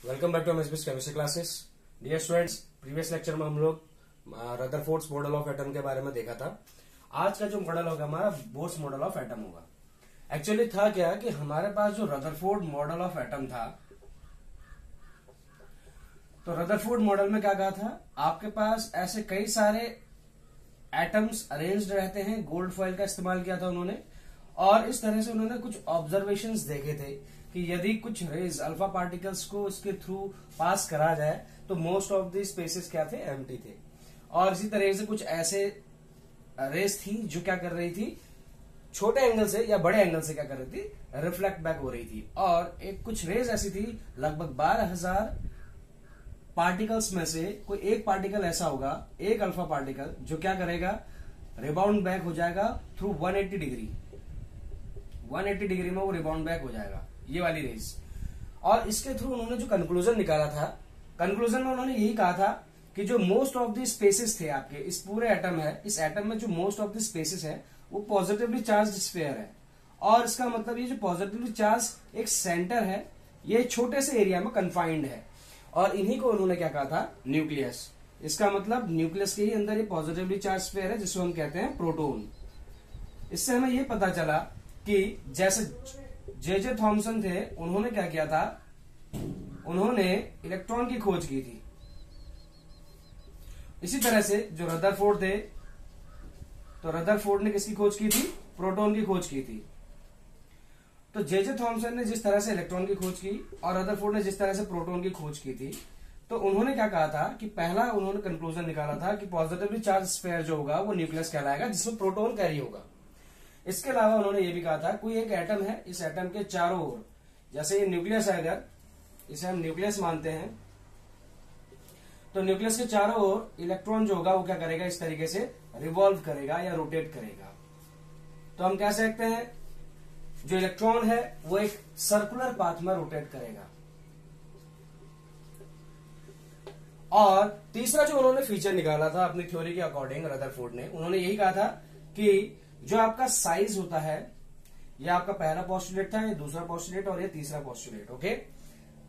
Welcome back to MSBS chemistry classes. Dear students, previous lecture में हम लोग Rutherford's model of atom के बारे में देखा था। आज का जो मॉडल होगा हमारा बोर्स मॉडल ऑफ एटम होगा। एक्चुअली था क्या कि हमारे पास जो रदरफोर्ड मॉडल ऑफ एटम था, तो रदरफोर्ड मॉडल में क्या कहा था, आपके पास ऐसे कई सारे एटम्स अरेंज्ड रहते हैं। गोल्ड फॉइल का इस्तेमाल किया था उन्होंने, और इस तरह से उन्होंने कुछ ऑब्जर्वेशंस देखे थे कि यदि कुछ रेज अल्फा पार्टिकल्स को इसके थ्रू पास करा जाए तो मोस्ट ऑफ द स्पेसेस क्या थे, एम्प्टी थे। और इसी तरह से कुछ ऐसे रेज थी जो क्या कर रही थी, छोटे एंगल से या बड़े एंगल से क्या कर रही थी, रिफ्लेक्ट बैक हो रही थी। और एक कुछ रेज ऐसी थी, लगभग 12,000 पार्टिकल्स में से कोई एक पार्टिकल ऐसा होगा, एक अल्फा पार्टिकल, जो क्या करेगा, रिबाउंड बैक हो जाएगा थ्रू 180 डिग्री। 180 डिग्री में वो रिबाउंड बैक हो जाएगा, ये वाली रेज। और इसके थ्रू उन्होंने जो कंक्लूजन निकाला था, कंक्लूजन में उन्होंने यही कहा था कि जो मोस्ट ऑफ द स्पेसेस थे आपके इस पूरे एटम है, इस एटम में जो मोस्ट ऑफ द स्पेसेस है वो पॉजिटिवली चार्ज स्फीयर है। और इसका मतलब ये जो पॉजिटिवली चार्ज एक सेंटर है, ये छोटे से एरिया में कन्फाइंड है। और इन्हीं को उन्होंने क्या कहा था, न्यूक्लियस। इसका मतलब न्यूक्लियस के ही अंदर ये पॉजिटिवली चार्ज स्फीयर है, जिसको हम कहते हैं प्रोटॉन। इससे हमें ये पता चला कि जैसे जे थॉमसन थे, उन्होंने क्या किया था, उन्होंने इलेक्ट्रॉन की खोज की थी। इसी तरह से जो रदरफोर्ड थे, तो रदरफोर्ड ने किसकी खोज की थी, प्रोटॉन की खोज की थी। तो जे थॉमसन ने जिस तरह से इलेक्ट्रॉन की खोज की और रदरफोर्ड ने जिस तरह से प्रोटॉन की खोज की थी, तो उन्होंने क्या कहा था कि पहला उन्होंने कंक्लूजन निकाला था कि पॉजिटिवली चार्ज स्फीयर जो होगा वो न्यूक्लियस कहलाएगा, जिसमें प्रोटॉन कैरी होगा। इसके अलावा उन्होंने ये भी कहा था, कोई एक एटम है, इस एटम के चारों ओर, जैसे ये न्यूक्लियस है, अगर इसे हम न्यूक्लियस मानते हैं, तो न्यूक्लियस के चारों ओर इलेक्ट्रॉन जो होगा वो क्या करेगा, इस तरीके से रिवॉल्व करेगा या रोटेट करेगा। तो हम कह सकते हैं जो इलेक्ट्रॉन है वो एक सर्कुलर पाथ में रोटेट करेगा। और तीसरा जो उन्होंने फीचर निकाला था अपनी थ्योरी के अकॉर्डिंग, रदरफोर्ड ने, उन्होंने यही कहा था कि जो आपका साइज होता है, ये आपका पहला पोस्टुलेट था, ये दूसरा पोस्टुलेट और ये तीसरा पोस्टुलेट। ओके,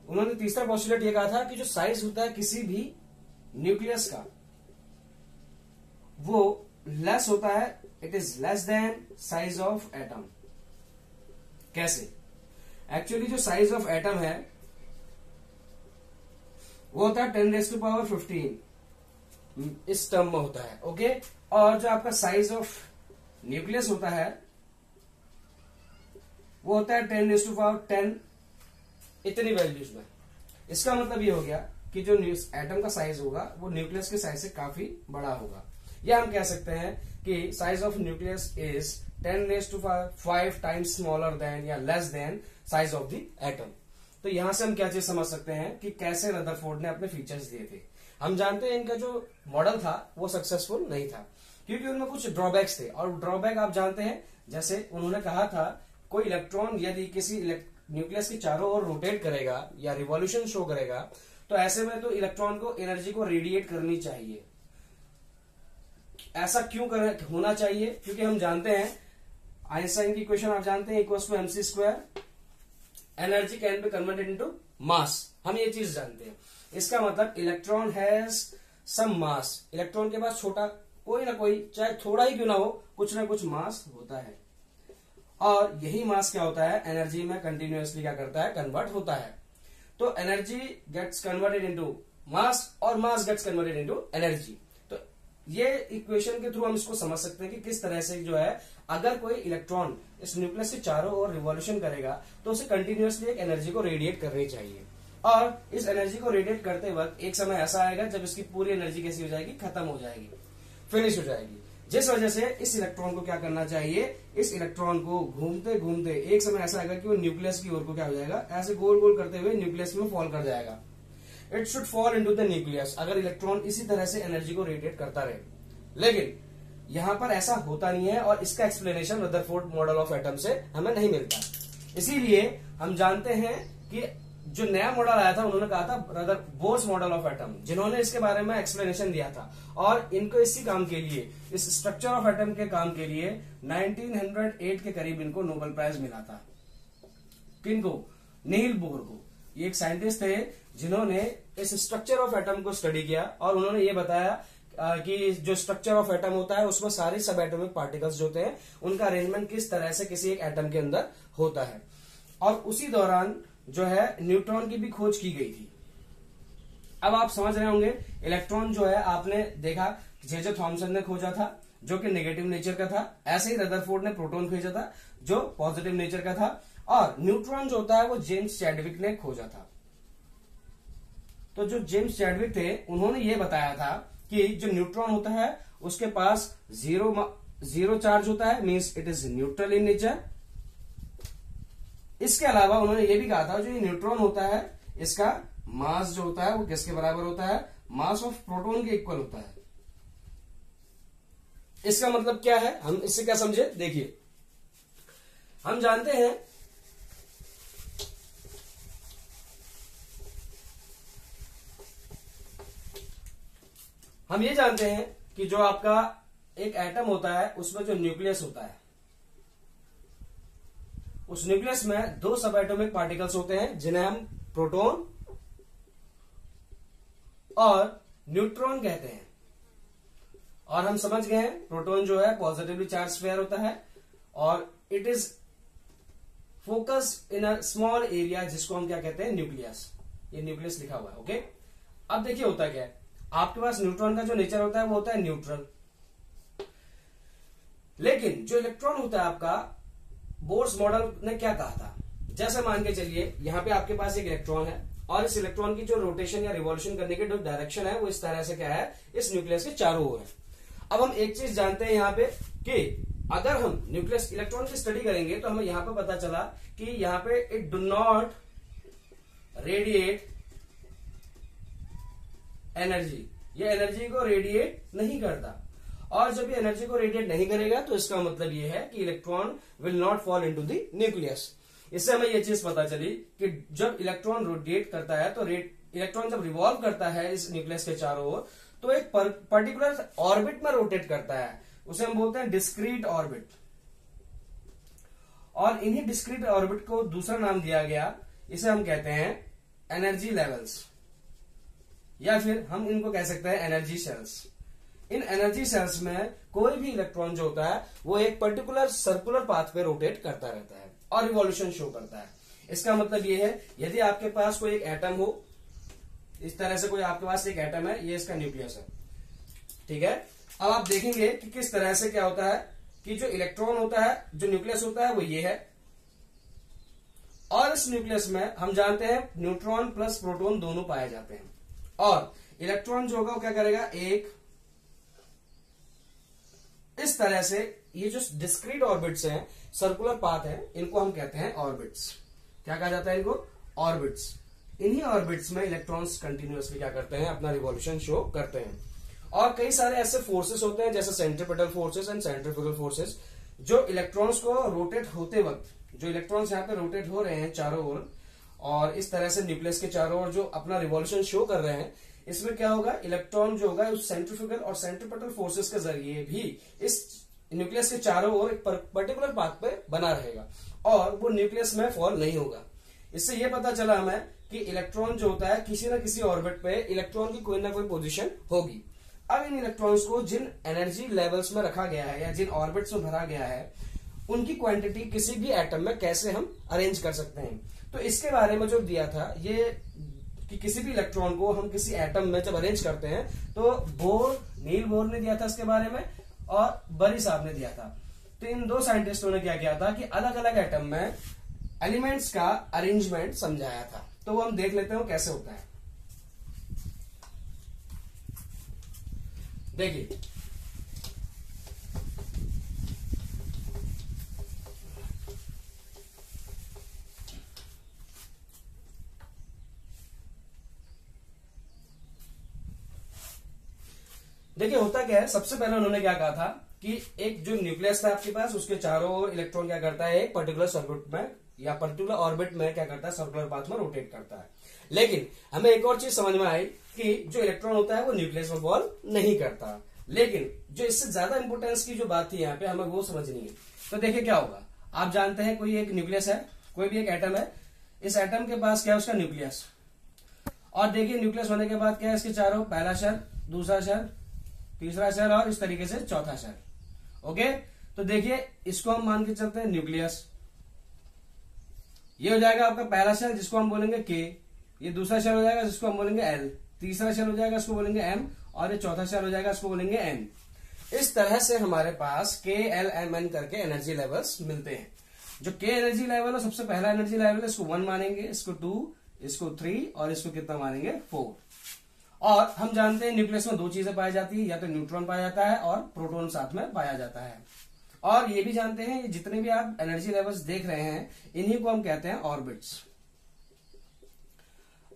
उन्होंने तीसरा पोस्टुलेट ये कहा था कि जो साइज होता है किसी भी न्यूक्लियस का, वो लेस होता है, it is less than size of atom. कैसे? एक्चुअली जो साइज ऑफ एटम है वो होता है 10⁻15 इस टर्म में होता है। ओके, और जो आपका साइज ऑफ न्यूक्लियस होता है वो होता है 10⁻10 इतनी वैल्यूज में। इसका मतलब ये हो गया कि जो एटम का साइज होगा वो न्यूक्लियस के साइज से काफी बड़ा होगा। या हम कह सकते हैं कि size of nucleus is 10⁵ times smaller than या less than size of the atom. तो यहां से हम क्या चीज समझ सकते हैं कि कैसे रदरफोर्ड ने अपने फीचर्स दिए थे। हम जानते हैं इनका जो मॉडल था वो सक्सेसफुल नहीं था, क्योंकि उनमें कुछ ड्रॉबैक्स थे। और ड्रॉबैक आप जानते हैं, जैसे उन्होंने कहा था, कोई इलेक्ट्रॉन यदि किसी न्यूक्लियस के चारों ओर रोटेट करेगा या रिवॉल्यूशन शो करेगा, तो ऐसे में तो इलेक्ट्रॉन को एनर्जी को रेडिएट करनी चाहिए। ऐसा क्यों होना चाहिए? क्योंकि हम जानते हैं आइंस्टाइन की इक्वेशन आप जानते हैं, equals to mc², energy can be converted into mass. हम ये चीज जानते हैं। इसका मतलब electron has some mass. Electron के पास छोटा कोई ना कोई, चाहे थोड़ा ही क्यों ना हो, कुछ ना कुछ मास होता है। और यही मास क्या होता है, एनर्जी में कंटिन्यूअसली क्या करता है, कन्वर्ट होता है। तो energy gets converted into mass और mass gets converted into energy. तो ये इक्वेशन के थ्रू हम इसको समझ सकते हैं कि किस तरह से जो है, अगर कोई इलेक्ट्रॉन इस न्यूक्लियस के चारों ओर रिवॉल्यूशन करेगा तो उसे कंटिन्यूअसली एक एनर्जी को रेडिएट करनी चाहिए। और इस एनर्जी को रेडिएट करते वक्त एक समय ऐसा आएगा जब इसकी पूरी एनर्जी कैसी हो जाएगी, खत्म हो जाएगी, फिनिश हो जाएगी। जिस वजह से इस इलेक्ट्रॉन को क्या करना चाहिए, इस इलेक्ट्रॉन को घूमते घूमते एक समय ऐसा आएगा कि वो न्यूक्लियस की ओर को क्या हो जाएगा, ऐसे गोल गोल करते हुए न्यूक्लियस में फॉल कर जाएगा। It should fall into the nucleus, अगर इलेक्ट्रॉन इसी तरह से एनर्जी को रेडिएट करता रहे। लेकिन यहां पर ऐसा होता नहीं है, और इसका explanation Rutherford model of atom से हमें नहीं मिलता। इसीलिए हम जानते हैं कि जो नया मॉडल आया था, उन्होंने कहा था बोर्स मॉडल ऑफ एटम, जिन्होंने इसके बारे में एक्सप्लेनेशन दिया था। और इनको इसी काम के लिए, इस स्ट्रक्चर ऑफ एटम के काम के लिए 1908 के करीब इनको नोबेल प्राइज मिला था। किनको? नील बोर को। ये एक साइंटिस्ट थे जिन्होंने इस स्ट्रक्चर ऑफ एटम को स्टडी किया और उन्होंने ये बताया कि जो स्ट्रक्चर ऑफ एटम होता है उसमें सारे सब एटॉमिक पार्टिकल्स जो होते हैं उनका अरेंजमेंट किस तरह से किसी एक एटम के अंदर होता है। और उसी दौरान जो है न्यूट्रॉन की भी खोज की गई थी। अब आप समझ रहे होंगे इलेक्ट्रॉन जो है आपने देखा जे थॉमसन ने खोजा था जो कि नेगेटिव नेचर का था, ऐसे ही रदरफोर्ड ने प्रोटॉन खोजा था जो पॉजिटिव नेचर का था, और न्यूट्रॉन जो होता है वो जेम्स चैडविक ने खोजा था। तो जो जेम्स चैडविक थे उन्होंने ये बताया था कि जो न्यूट्रॉन होता है उसके पास जीरो चार्ज होता है, means it is neutral in nature. इसके अलावा उन्होंने ये भी कहा था जो ये न्यूट्रॉन होता है इसका मास जो होता है वो किसके बराबर होता है, मास ऑफ प्रोटॉन के इक्वल होता है। इसका मतलब क्या है, हम इससे क्या समझे, देखिए हम जानते हैं हम ये जानते हैं कि जो आपका एक एटम होता है उसमें जो न्यूक्लियस होता है उस न्यूक्लियस में दो सब एटॉमिक पार्टिकल्स होते हैं जिन्हें हम प्रोटॉन और न्यूट्रॉन कहते हैं। और हम समझ गए हैं प्रोटॉन जो है पॉजिटिवली चार्ज स्फीयर होता है और it is focus in a small area जिसको हम क्या कहते हैं, न्यूक्लियस। ये न्यूक्लियस लिखा हुआ है, ओके। अब देखिए होता क्या है, आपके पास न्यूट्रॉन का जो नेचर होता है वो होता है न्यूट्रल, लेकिन जो इलेक्ट्रॉन होता है आपका, बोर्स मॉडल ने क्या कहा था, जैसे मान के चलिए यहां पे आपके पास एक इलेक्ट्रॉन है और इस इलेक्ट्रॉन की जो रोटेशन या रिवॉल्यूशन करने की जो डायरेक्शन है वो इस तरह से क्या है, इस न्यूक्लियस के चारों ओर है। अब हम एक चीज जानते हैं यहां पे कि अगर हम न्यूक्लियस इलेक्ट्रॉन की स्टडी करेंगे तो हमें यहां पे पता चला कि यहां पे it do not radiate energy, ये एनर्जी को रेडिएट नहीं करता। और जब ये एनर्जी को रेडिएट नहीं करेगा तो इसका मतलब ये है कि electron will not fall into the nucleus. इससे हमें ये चीज पता चली कि जब इलेक्ट्रॉन रोटेट करता है तो इलेक्ट्रॉन जब रिवॉल्व करता है इस न्यूक्लियस के चारों ओर तो एक पर्टिकुलर ऑर्बिट में रोटेट करता है, उसे हम बोलते हैं डिस्क्रीट ऑर्बिट। और इन्हीं डिस्क्रीट ऑर्बिट को दूसरा नाम दिया गया, इसे हम कहते हैं एनर्जी लेवल्स, या फिर हम इनको कह सकते हैं एनर्जी सेल्स। इन एनर्जी सेल्स में कोई भी इलेक्ट्रॉन जो होता है वो एक पर्टिकुलर सर्कुलर पाथ पे रोटेट करता रहता है और रिवॉल्यूशन शो करता है। इसका मतलब ये है यदि आपके पास कोई एक एटम हो, इस तरह से कोई आपके पास एक एटम है, ये इसका न्यूक्लियस है, ठीक है। अब आप देखेंगे कि किस तरह से क्या होता है कि जो इलेक्ट्रॉन होता है, जो न्यूक्लियस होता है वो ये है, और इस न्यूक्लियस में हम जानते हैं न्यूट्रॉन प्लस प्रोटॉन दोनों पाए जाते हैं। और इलेक्ट्रॉन जो होगा वो क्या करेगा, एक इस तरह से ये जो डिस्क्रीट ऑर्बिट्स हैं, सर्कुलर पाथ है, इनको हम कहते हैं ऑर्बिट्स। क्या कहा जाता है इनको, ऑर्बिट्स। इन्हीं ऑर्बिट्स में इलेक्ट्रॉन्स कंटिन्यूअसली क्या करते हैं, अपना रिवॉल्यूशन शो करते हैं। और कई सारे ऐसे फोर्सेस होते हैं जैसे centripetal forces and centrifugal forces, जो इलेक्ट्रॉन्स को रोटेट होते वक्त, जो इलेक्ट्रॉन्स यहाँ पे रोटेट हो रहे हैं चारों ओर और इस तरह से न्यूक्लियस के चारों ओर जो अपना रिवॉल्यूशन शो कर रहे हैं, इसमें क्या होगा, इलेक्ट्रॉन जो होगा उस सेंट्रीफ्यूगल और सेंट्रीपिटल फोर्सेस के जरिए भी इस न्यूक्लियस के चारों ओर एक पर्टिकुलर पाथ पे बना रहेगा और वो न्यूक्लियस में फॉल नहीं होगा। इससे ये पता चला हमें कि इलेक्ट्रॉन जो होता है किसी न किसी ऑर्बिट पे इलेक्ट्रॉन की कोई ना कोई पोजीशन होगी। अब इन इलेक्ट्रॉन्स को जिन एनर्जी लेवल्स में रखा गया है या जिन ऑर्बिट्स में भरा गया है, उनकी क्वांटिटी किसी भी एटम में कैसे हम अरेंज कर सकते हैं। तो इसके बारे में जो दिया था ये कि किसी भी इलेक्ट्रॉन को हम किसी एटम में जब अरेंज करते हैं तो नील बोर ने दिया था इसके बारे में और बरी साहब ने दिया था। तो इन दो साइंटिस्टों ने क्या किया था कि अलग अलग एटम में एलिमेंट्स का अरेंजमेंट समझाया था। तो वो हम देख लेते हैं वो कैसे होता है। देखिए देखिए होता क्या है, सबसे पहले उन्होंने क्या कहा था कि एक जो न्यूक्लियस था आपके पास, उसके चारों ओर इलेक्ट्रॉन क्या करता है, एक पर्टिकुलर सर्किट में या पर्टिकुलर ऑर्बिट में क्या करता है, सर्कुलर पाथ में रोटेट करता है। लेकिन हमें एक और चीज समझ में आई कि जो इलेक्ट्रॉन होता है वो न्यूक्लियस में फॉल नहीं करता। लेकिन जो इससे ज्यादा इंपोर्टेंस की जो बात थी यहाँ पे हमें वो समझनी है। तो देखिए क्या होगा, आप जानते हैं कोई एक न्यूक्लियस है, कोई भी एक एटम है, इस एटम के पास क्या है, उसका न्यूक्लियस। और देखिए न्यूक्लियस होने के बाद क्या है, इसके चारों, पहला शेल, दूसरा शेल, तीसरा शेल और इस तरीके से चौथा शेल। ओके, तो देखिए इसको हम मान के चलते हैं न्यूक्लियस। ये हो जाएगा आपका पहला शेल जिसको हम बोलेंगे के, ये दूसरा शेल हो जाएगा जिसको हम बोलेंगे एल, तीसरा शेल हो जाएगा इसको बोलेंगे एम, और ये चौथा शेल हो जाएगा इसको बोलेंगे एन। इस तरह से हमारे पास के एल एम एन करके एनर्जी लेवल्स मिलते हैं। जो के एनर्जी लेवल है, सबसे पहला एनर्जी लेवल है, इसको 1 मानेंगे, इसको 2, इसको 3 और इसको कितना मानेंगे, 4। और हम जानते हैं न्यूक्लियस में दो चीजें पाई जाती है, या तो न्यूट्रॉन पाया जाता है और प्रोटॉन साथ में पाया जाता है। और ये भी जानते हैं ये जितने भी आप एनर्जी लेवल्स देख रहे हैं इन्हीं को हम कहते हैं ऑर्बिट्स।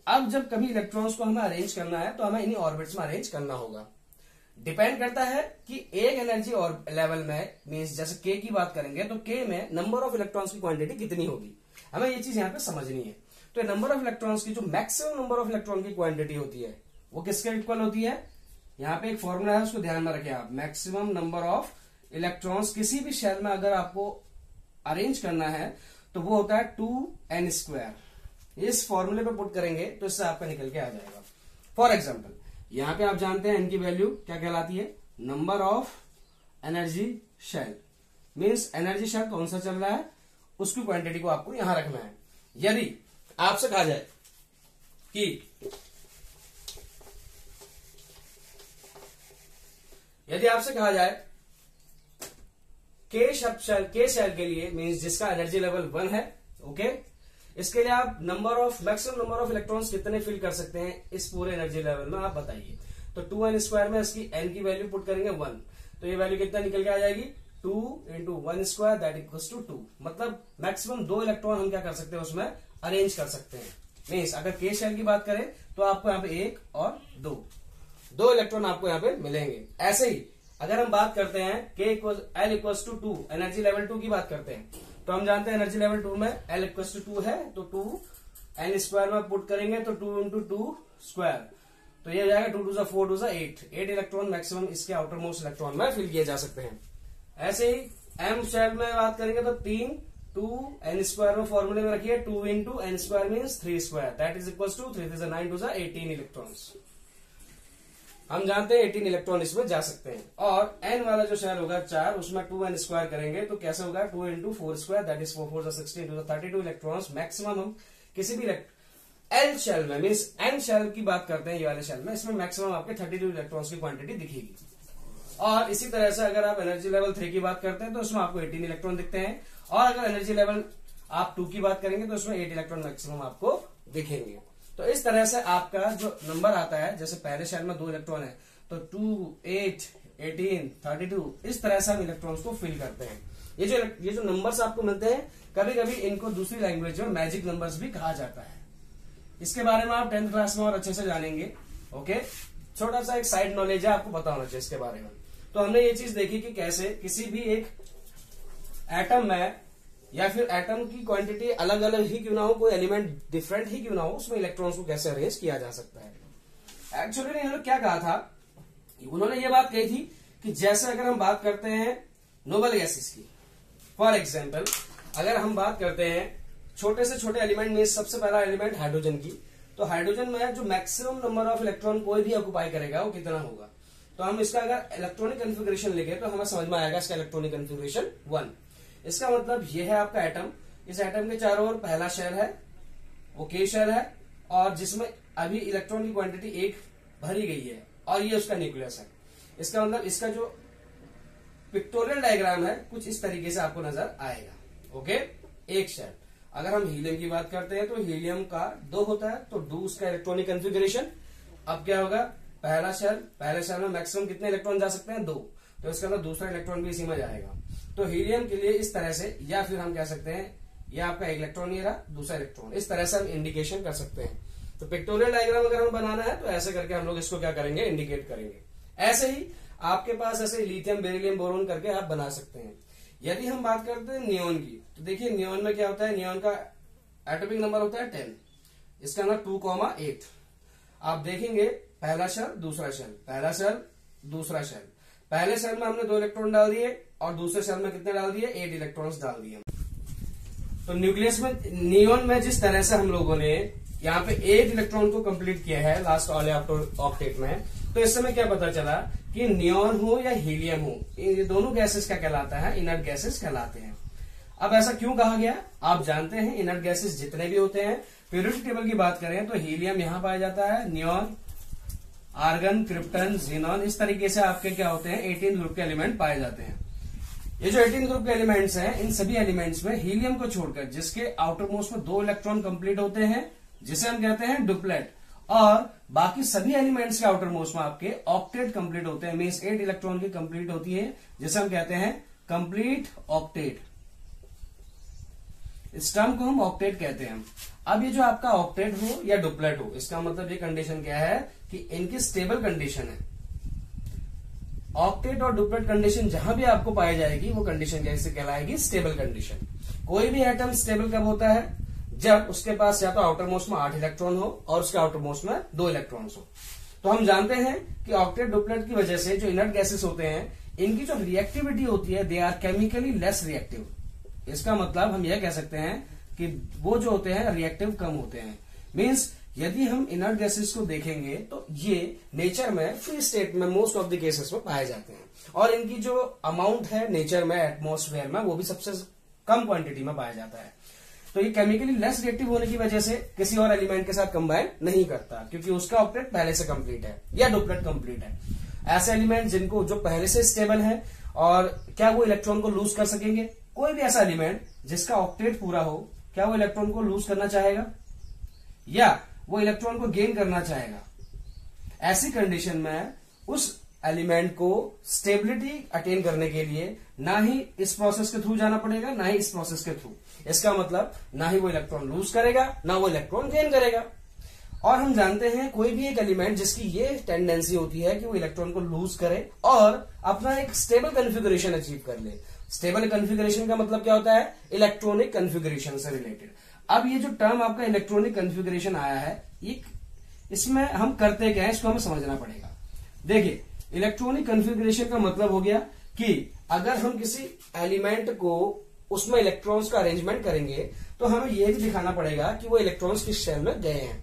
अब जब कभी इलेक्ट्रॉन्स को हमें अरेंज करना है तो हमें इन्हीं ऑर्बिट्स में अरेंज करना होगा। डिपेंड करता है कि एक एनर्जी और लेवल में, मींस जैसे के की बात करेंगे तो के में नंबर ऑफ इलेक्ट्रॉन्स की क्वांटिटी कितनी होगी, हमें ये चीज यहाँ पे समझनी है। तो नंबर ऑफ इलेक्ट्रॉन्स की जो मैक्सिमम नंबर ऑफ इलेक्ट्रॉन की क्वांटिटी होती है वो किसके इक्वल होती है, यहाँ पे एक फॉर्मूला है उसको ध्यान में रखें आप। मैक्सिमम नंबर ऑफ इलेक्ट्रॉन्स किसी भी शेल में अगर आपको अरेंज करना है तो वो होता है 2n²। इस फॉर्मूले पे पुट करेंगे तो इससे आपका निकल के आ जाएगा। फॉर एग्जाम्पल यहां पे आप जानते हैं n की वैल्यू क्या कहलाती है, number of energy shell, means energy shell कौन सा चल रहा है उसकी क्वांटिटी को आपको यहां रखना है। यदि आपसे कहा जाए कि के शेल के लिए, मींस जिसका एनर्जी लेवल 1 है, ओके, इसके लिए आप मैक्सिमम नंबर ऑफ इलेक्ट्रॉन्स कितने फिल कर सकते हैं इस पूरे एनर्जी लेवल में, आप बताइए। तो 2n² में इसकी n की वैल्यू पुट करेंगे 1, तो ये वैल्यू कितना निकल के आ जाएगी, 2 × 1² दैट इक्वल्स टू 2। मतलब मैक्सिमम 2 इलेक्ट्रॉन हम क्या कर सकते हैं उसमें अरेंज कर सकते हैं। मीन्स अगर के शेल की बात करें तो आपको यहाँ पे 1 और 2 इलेक्ट्रॉन आपको यहाँ पे मिलेंगे। ऐसे ही अगर हम बात करते हैं L equals to 2, energy level 2 की बात करते हैं, तो हम जानते हैं एनर्जी लेवल 2 में L इक्वल्स टू 2 है, तो 2n² में पुट करेंगे तो 2 × 2², तो ये हो जाएगा 2 × 4 × 8 इलेक्ट्रॉन मैक्सिमम इसके आउटर मोस्ट इलेक्ट्रॉन में फिल किए जा सकते हैं। ऐसे ही m शेल में बात करेंगे तो 3 2n² में फॉर्मूले में रखिए 2 × n² means 3² that is equals to 3 × 9 = 18 electrons. हम जानते हैं 18 इलेक्ट्रॉन इसमें जा सकते हैं। और n वाला जो शेल होगा 4, उसमें 2n² करेंगे तो कैसे होगा, 2 × 4² दैट इज 4 × 4 = 16 32 इलेक्ट्रॉन्स मैक्सिमम हम किसी भी L शेल में, मीन्स n शेल की बात करते हैं ये वाले शेल में, इसमें मैक्सिमम आपके 32 इलेक्ट्रॉन्स की क्वांटिटी दिखेगी। और इसी तरह से अगर आप एनर्जी लेवल 3 की बात करते हैं तो उसमें आपको 18 इलेक्ट्रॉन दिखते हैं। और अगर एनर्जी लेवल आप 2 की बात करेंगे तो उसमें 8 इलेक्ट्रॉन मैक्सिमम आपको दिखेंगे। तो इस तरह से आपका जो नंबर आता है, जैसे पहले शेल में 2 इलेक्ट्रॉन है तो 2, 8, 18, 32, इस तरह से हम इलेक्ट्रॉन्स को फिल करते हैं। ये जो नंबर्स आपको मिलते हैं, कभी कभी इनको दूसरी लैंग्वेज में मैजिक नंबर्स भी कहा जाता है। इसके बारे में आप 10th क्लास में और अच्छे से जानेंगे। ओके, छोटा सा एक साइड नॉलेज है, आपको पता होना चाहिए इसके बारे में। तो हमने ये चीज देखी कि कैसे किसी भी एक एटम में, या फिर एटम की क्वांटिटी अलग अलग ही क्यों ना हो, कोई एलिमेंट डिफरेंट ही क्यों ना हो, उसमें इलेक्ट्रॉन्स को कैसे अरेंज किया जा सकता है। एक्चुअली इन्होंने क्या कहा था, उन्होंने ये बात कही थी कि जैसे अगर हम बात करते हैं नोबल गैसेस की, फॉर एग्जाम्पल अगर हम बात करते हैं छोटे से छोटे एलिमेंट में, सबसे पहला एलिमेंट हाइड्रोजन की, तो हाइड्रोजन में जो मैक्सिमम नंबर ऑफ इलेक्ट्रॉन कोई भी ऑक्युपाई करेगा वो कितना होगा। तो हम इसका अगर इलेक्ट्रॉनिक कन्फिग्रेशन लिखे तो हमें समझ में आएगा इसका इलेक्ट्रॉनिक कन्फिग्रेशन 1। इसका मतलब ये है आपका एटम, इस एटम के चारों ओर पहला शेल है, वो के शेल है, और जिसमें अभी इलेक्ट्रॉन की क्वांटिटी 1 भरी गई है, और ये उसका न्यूक्लियस है। इसका मतलब इसका जो पिक्टोरियल डायग्राम है कुछ इस तरीके से आपको नजर आएगा। ओके, एक शेल। अगर हम हीलियम की बात करते हैं तो हीलियम का 2 होता है, तो 2 उसका इलेक्ट्रॉनिक कन्फिग्रेशन। अब क्या होगा, पहले शेल में मैक्सिमम कितने इलेक्ट्रॉन जा सकते हैं, 2, तो इसका मतलब दूसरा इलेक्ट्रॉन भी इसी में जाएगा। तो हीलियम के लिए इस तरह से, या फिर हम कह सकते हैं ये आपका एक इलेक्ट्रॉन, ये रहा दूसरा इलेक्ट्रॉन, इस तरह से हम इंडिकेशन कर सकते हैं। तो पिक्टोरियल डायग्राम अगर हमें बनाना है तो ऐसे करके हम लोग इसको क्या करेंगे, इंडिकेट करेंगे। ऐसे ही आपके पास ऐसे लिथियम, बेरिलियम, बोरोन करके आप बना सकते हैं। यदि हम बात करते हैं नियोन की, तो देखिए नियोन में क्या होता है, नियोन का एटॉमिक नंबर होता है 10, इसका नंबर 2,8। आप देखेंगे पहला शेल, दूसरा शेल, पहला शेल, दूसरा शेल। पहले शेल में हमने 2 इलेक्ट्रॉन डाल दिए और दूसरे शेल में कितने डाल दिए, 8 इलेक्ट्रॉन्स डाल दिए। तो तो न्यूक्लियस में नियोन में जिस तरह से हम लोगों ने यहाँ पे 8 इलेक्ट्रॉन को कंप्लीट किया है लास्ट ऑक्टेट में, तो इस समय क्या पता चला कि नियोन हो या हीलियम हो, ये दोनों गैसेस क्या कहलाता है, इनर्ट गैसेस कहलाते हैं। अब ऐसा क्यों कहा गया, आप जानते हैं इनर्ट गैसेस जितने भी होते हैं, पीरियोडिक टेबल की बात करें तो हीलियम यहां पाया जाता है, नियोन, आर्गन, क्रिप्टन, जीनॉन, इस तरीके से आपके क्या होते हैं 18 ग्रुप के एलिमेंट पाए जाते हैं। ये जो 18 ग्रुप के एलिमेंट्स हैं, इन सभी एलिमेंट्स में हीलियम को छोड़कर जिसके आउटर मोस्ट में 2 इलेक्ट्रॉन कंप्लीट होते हैं, जिसे हम कहते हैं डुप्लेट, और बाकी सभी एलिमेंट्स के आउटर मोस्ट में आपके ऑक्टेट कंप्लीट होते हैं, मींस 8 इलेक्ट्रॉन की कंप्लीट होती है, जिसे हम कहते हैं कंप्लीट ऑक्टेट। इस टर्म को हम ऑक्टेट कहते हैं। अब ये जो आपका ऑक्टेट हो या डुप्लेट हो, इसका मतलब ये कंडीशन क्या है कि इनकी स्टेबल कंडीशन है। ऑक्टेट और डुप्लेट कंडीशन जहां भी आपको पाई जाएगी वो कंडीशन कैसे कहलाएगी, स्टेबल कंडीशन। कोई भी एटम स्टेबल कब होता है, जब उसके पास या तो आउटर मोस्ट में 8 इलेक्ट्रॉन हो और उसके आउटर मोस्ट में 2 इलेक्ट्रॉन्स हो। तो हम जानते हैं कि ऑक्टेट डुप्लेट की वजह से जो इनर्ट गैसेस होते हैं, इनकी जो रिएक्टिविटी होती है, they are chemically less reactive. इसका मतलब हम यह कह सकते हैं कि वो जो होते हैं रिएक्टिव कम होते हैं। मींस यदि हम इनर्ट गैसेस को देखेंगे तो ये नेचर में फ्री स्टेट में मोस्ट ऑफ द केसेस में पाए जाते हैं, और इनकी जो अमाउंट है नेचर में एटमॉस्फेयर में वो भी सबसे कम क्वांटिटी में पाया जाता है। तो ये केमिकली लेस रिएक्टिव होने की वजह से किसी और एलिमेंट के साथ कंबाइन नहीं करता, क्योंकि उसका ऑक्टेट पहले से कंप्लीट है या डुप्लेट कंप्लीट है। ऐसे एलिमेंट जिनको जो पहले से स्टेबल है, और क्या वो इलेक्ट्रॉन को लूज कर सकेंगे, कोई भी ऐसा एलिमेंट जिसका ऑक्टेट पूरा हो, क्या वो इलेक्ट्रॉन को लूज करना चाहेगा या वो इलेक्ट्रॉन को गेन करना चाहेगा? ऐसी कंडीशन में उस एलिमेंट को स्टेबिलिटी अटेन करने के लिए ना ही इस प्रोसेस के थ्रू जाना पड़ेगा, ना ही इस प्रोसेस के थ्रू। इसका मतलब ना ही वो इलेक्ट्रॉन लूज करेगा, ना वो इलेक्ट्रॉन गेन करेगा। और हम जानते हैं कोई भी एक एलिमेंट जिसकी ये टेंडेंसी होती है कि वो इलेक्ट्रॉन को लूज करे और अपना एक स्टेबल कन्फिगरेशन अचीव कर ले। स्टेबल कन्फिगरेशन का मतलब क्या होता है, इलेक्ट्रॉनिक कन्फिगरेशन से रिलेटेड। अब ये जो टर्म आपका इलेक्ट्रॉनिक कन्फिगरेशन आया है, इसमें हम करते क्या है, इसको हमें समझना पड़ेगा। देखिए, इलेक्ट्रॉनिक कन्फिगरेशन का मतलब हो गया कि अगर हम किसी एलिमेंट को उसमें इलेक्ट्रॉन्स का अरेंजमेंट करेंगे तो हमें यह भी दिखाना पड़ेगा कि वो इलेक्ट्रॉन्स किस शेल में गए हैं।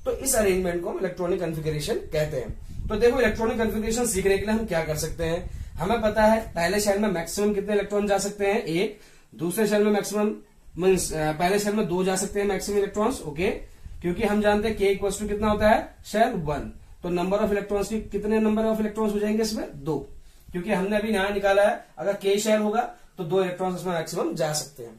तो इस अरेंजमेंट को हम इलेक्ट्रॉनिक कन्फिगरेशन कहते हैं। तो देखो, इलेक्ट्रॉनिक कन्फिगरेशन सीखने के लिए हम क्या कर सकते हैं, हमें पता है पहले शेल में मैक्सिमम कितने इलेक्ट्रॉन जा सकते हैं, 1। दूसरे शेल में मैक्सिमम मींस पहले शेल में 2 जा सकते हैं मैक्सिमम इलेक्ट्रॉन्स, ओके। क्योंकि हम जानते हैं k = कितना होता है, शेल 1। तो नंबर ऑफ इलेक्ट्रॉन्स की कितने नंबर ऑफ इलेक्ट्रॉन्स हो जाएंगे इसमें, 2। क्योंकि हमने अभी यहां निकाला है अगर k शेल होगा तो 2 इलेक्ट्रॉन्स इसमें मैक्सिमम जा सकते हैं।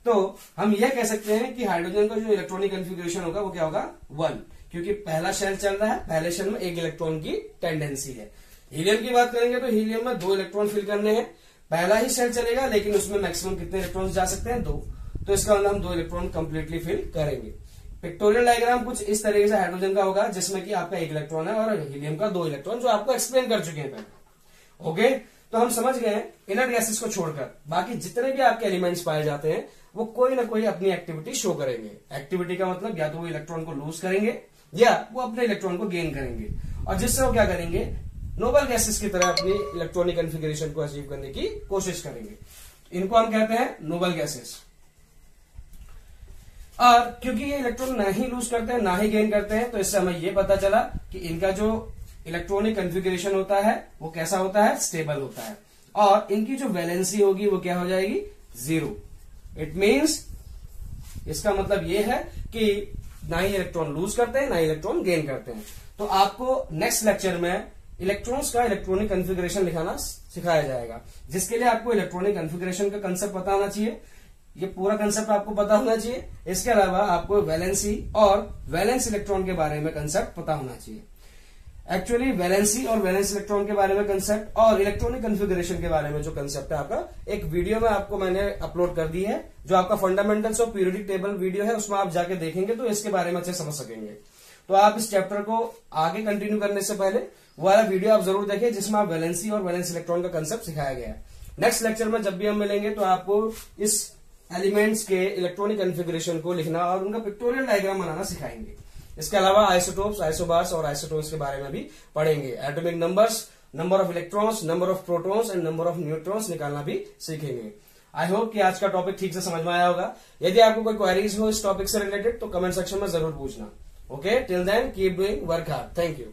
तो हम यह कह सकते हैं कि हाइड्रोजन का जो इलेक्ट्रॉनिक कन्फिगरेशन होगा वो क्या होगा, 1, क्योंकि पहला शेल चल रहा है, पहले शेल में 1 इलेक्ट्रॉन की टेंडेंसी है। हीलियम की बात करेंगे तो हीलियम में 2 इलेक्ट्रॉन फिल करने हैं, पहला ही शेल चलेगा लेकिन उसमें मैक्सिमम कितने इलेक्ट्रॉन्स जा सकते हैं, 2। तो इसका मतलब हम 2 इलेक्ट्रॉन कंप्लीटली फिल करेंगे। पिक्टोरियल डायग्राम कुछ इस तरीके से हाइड्रोजन का होगा, जिसमें कि आपका 1 इलेक्ट्रॉन है और हीलियम का 2 इलेक्ट्रॉन, जो आपको एक्सप्लेन कर चुके हैं पहले, ओके। तो हम समझ गए हैं इनर्ट गैसेस को छोड़कर बाकी जितने भी आपके एलिमेंट्स पाए जाते हैं वो कोई ना कोई अपनी एक्टिविटी शो करेंगे। एक्टिविटी का मतलब या तो वो इलेक्ट्रॉन को लूज करेंगे या वो अपने इलेक्ट्रॉन को गेन करेंगे, और जिससे वो क्या करेंगे, नोबल गैसेस की तरह अपनी इलेक्ट्रॉनिक कन्फिगरेशन को अचीव करने की कोशिश करेंगे। इनको हम कहते हैं नोबल गैसेस। और क्योंकि ये इलेक्ट्रॉन ना ही लूज करते हैं ना ही गेन करते हैं, तो इससे हमें ये पता चला कि इनका जो इलेक्ट्रॉनिक कन्फिगरेशन होता है वो कैसा होता है, स्टेबल होता है। और इनकी जो वैलेंसी होगी वो क्या हो जाएगी, 0। इट मीन्स, इसका मतलब ये है कि ना ही इलेक्ट्रॉन लूज करते हैं ना ही इलेक्ट्रॉन गेन करते हैं। तो आपको नेक्स्ट लेक्चर में इलेक्ट्रॉन्स का इलेक्ट्रॉनिक कन्फिगरेशन लिखाना सिखाया जाएगा, जिसके लिए आपको इलेक्ट्रॉनिक कन्फिगरेशन का कंसेप्ट पता होना चाहिए। ये पूरा कंसेप्ट आपको पता होना चाहिए। इसके अलावा आपको वैलेंसी और वैलेंस इलेक्ट्रॉन के बारे में कंसेप्ट पता होना चाहिए। एक्चुअली वैलेंसी और वैलेंस इलेक्ट्रॉन के बारे में कंसेप्ट और इलेक्ट्रॉनिक कन्फिगरेशन के बारे में जो कंसेप्ट है आपका, एक वीडियो में आपको मैंने अपलोड कर दी है, जो आपका fundamentals of periodic table video है, उसमें आप जाके देखेंगे तो इसके बारे में अच्छे समझ सकेंगे। तो आप इस चैप्टर को आगे कंटिन्यू करने से पहले वो वाला वीडियो आप जरूर देखें, जिसमें आप वैलेंसी और वैलेंस इलेक्ट्रॉन का कंसेप्ट सिखाया गया है। नेक्स्ट लेक्चर में जब भी हम मिलेंगे तो आपको इस एलिमेंट्स के इलेक्ट्रॉनिक कन्फिगरेशन को लिखना और उनका पिक्टोरियल डायग्राम बनाना सिखाएंगे। इसके अलावा आइसोटोप्स, आइसोबार्स और आइसोटोन्स के बारे में भी पढ़ेंगे। Atomic numbers, number of electrons, number of protons and number of neutrons निकालना भी सीखेंगे। आई होप कि आज का टॉपिक ठीक से समझ में आया होगा। यदि आपको कोई क्वेरीज हो इस टॉपिक से रिलेटेड तो कमेंट सेक्शन में जरूर पूछना। Okay, till then keep doing work hard. Thank you.